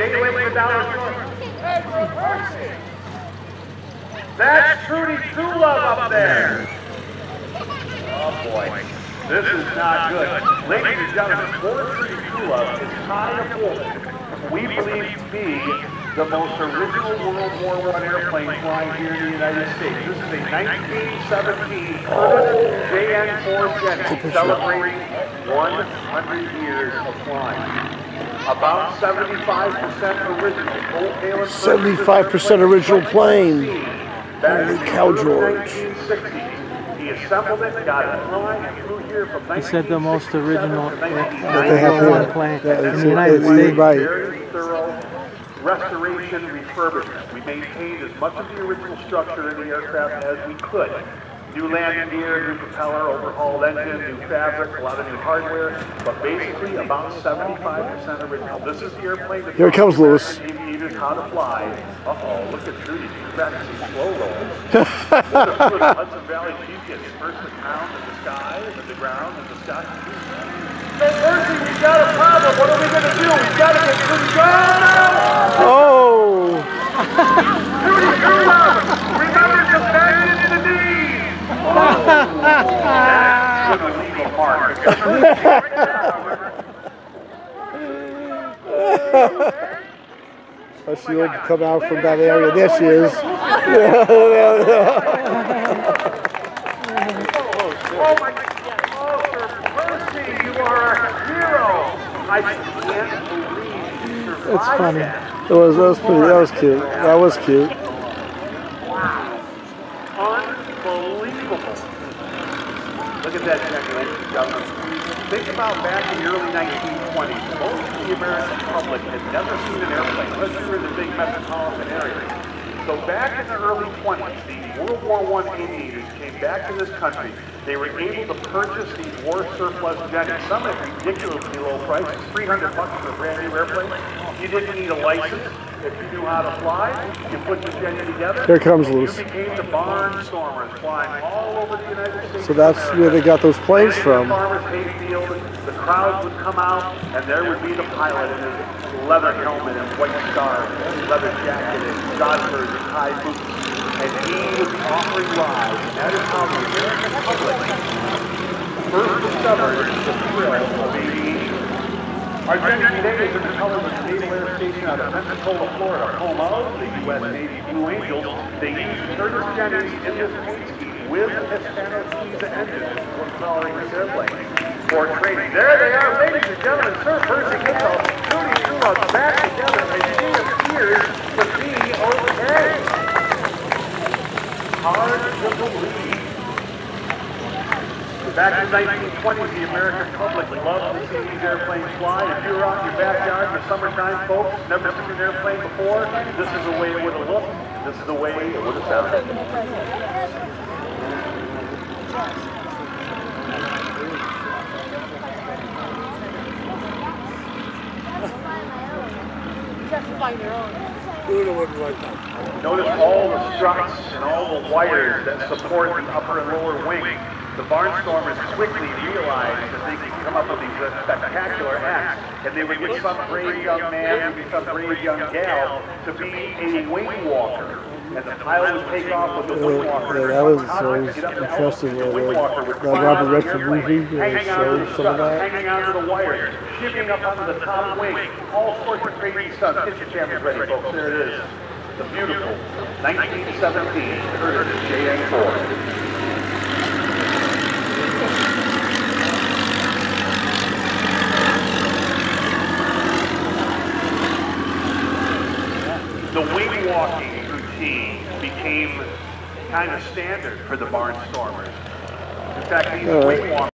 Take away from the dollar store. That's Trudy True Love up there. Oh boy, this is not good. Ladies and gentlemen, for Trudy True Love is tied a we believe to be the most original World War I airplane flying here in the United States. This is a 1917 Curtiss JN-4 Jenny celebrating 100 years of flying. About 75% original. 75% original plane. Holy cow, George. He assembled it, got it flying, and flew here from 1967. He said the most original that they have here. plane in the United States. Right. Very thorough restoration, refurbishment. We maintained as much of the original structure in the aircraft as we could. New landing gear, new propeller, overhauled engine, new fabric, a lot of new hardware, but basically about 75% original. This is the airplane that here comes Lewis. Aviators how to fly. Uh-oh, look at Trudy. She's practicing slow rolls. Hudson Valley Chief gets first the ground in the sky, and then the ground in the sky. So Percy, we've got a problem. What are we going to do? We've got to get Trudy going. Oh! Trudy True Love, remember to bend into the knees. That's an illegal mark. She will come out from that area. There she is. Oh my God. Oh, Sir Percy, you are a hero. I can't believe you survived. It's funny. That. That was pretty. That was cute. That was cute. Wow. Unbelievable. Look at that, ladies and gentlemen. Think about back in the early 1920s. Most of the American public had never seen an airplane, unless you were in the big metropolitan area. So back in the early 20s, the World War I aviators came back to this country. They were able to purchase these war surplus Jennies, some at ridiculously low prices, $300 for a brand new airplane. You didn't need a license. If you knew how to fly, you put the Jenny together. Here comes Lewis. You became the barnstormers, flying all over the United States. So that's where they got those planes from. Farmers hayfield, the crowds would come out, and there would be the pilot in his leather helmet and white scarf, leather jacket, and Godford and high boots, and he would be offering rides. And that is how the American public first discovered the thrill of aviation. Our Jenny today is in the color of the Naval Air Station out of Pensacola, Florida, home of the U.S. Navy Blue Angels. They use Curtiss Jennies in this paint scheme with a Hispano-Pisa engine for powering this airplane for training. There they are, ladies and gentlemen. Sir Percy gets all Trudy True Love back together, and she appears to be okay. Hard to believe. Back in the 1920s, the American public loved to see these airplanes fly. If you were out in your backyard in the summertime, folks, never seen an airplane before, this is the way it would have looked. This is the way it would have sounded. Notice all the struts and all the wires that support the upper and lower wing. The barnstormers quickly realized that they could come up with these spectacular acts, and they would get some brave young man, maybe some brave young gal, to be a wing walker. And the pilot would take off with the wing walker. That was so interesting. That Robert Redford movie showed some of that. Hanging onto the wires, shipping up onto the top wing, all sorts of crazy stuff. Get your cameras ready, folks. There it is. The beautiful 1917 Curtiss JN-4. The wing walking routine became kind of standard for the barnstormers. In fact, these wing walking